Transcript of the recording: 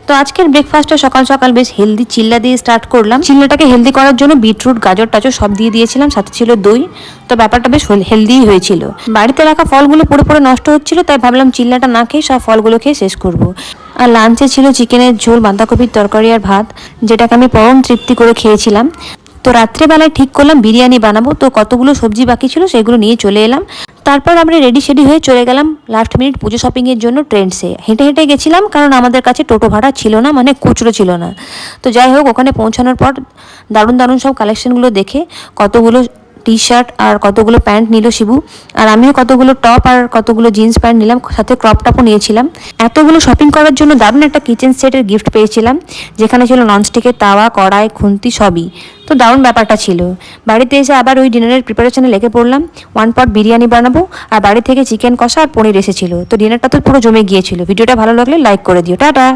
তো আজকের ব্রেকফাস্টটা সকাল সকাল বেশ হেলদি চিল্লা দিয়ে স্টার্ট করলাম। চিল্লাটাকে হেলদি করার জন্য বিটরুট, গাজর টাজর সব দিয়ে দিয়েছিলাম, সাথে ছিল দই। তো ব্যাপারটা বেশ হেলদি হয়েছিল। বাড়িতে রাখা ফলগুলো পুরো পুরো নষ্ট হচ্ছিল, তাই ভাবলাম চিল্লাটা না খেয়ে সব ফলগুলো খেয়ে শেষ করব। আর লাঞ্চে ছিল চিকেনের ঝোল, বাঁধাকপির তরকারি আর ভাত, যেটাকে আমি পরম তৃপ্তি করে খেয়েছিলাম। তো রাত্রেবেলায় ঠিক করলাম বিরিয়ানি বানাবো। তো কতগুলো সবজি বাকি ছিল সেগুলো নিয়ে চলে এলাম। তারপর আমরা রেডি শেডি হয়ে চলে গেলাম লাস্ট মিনিট পুজো শপিংয়ের জন্য ট্রেন্ডসে। হেঁটে হেঁটে গেছিলাম, কারণ আমাদের কাছে টোটো ভাড়া ছিল না, মানে খুচরো ছিল না। তো যাই হোক, ওখানে পৌঁছানোর পর দারুণ দারুণ সব কালেকশনগুলো দেখে কতগুলো টি শার্ট আর কতগুলো প্যান্ট নিল শিবু, আর আমিও কতগুলো টপ আর কতগুলো জিন্স প্যান্ট নিলাম, সাথে ক্রপ টপও নিয়েছিলাম। এতগুলো শপিং করার জন্য দারুণ একটা কিচেন সেটের গিফট পেয়েছিলাম, যেখানে ছিল ননস্টিকের তাওয়া, কড়াই, খুন্তি সবই। তো দারুণ ব্যাপারটা ছিল। বাড়িতে এসে আবার ওই ডিনারের প্রিপারেশনে লেগে পড়লাম। 1 পট বিরিয়ানি বানাবো, আর বাড়ি থেকে চিকেন কষা আর পনির এসেছিল। তো ডিনারটা তো পুরো জমে গিয়েছিল। ভিডিওটা ভালো লাগলে লাইক করে দিও। টাটা।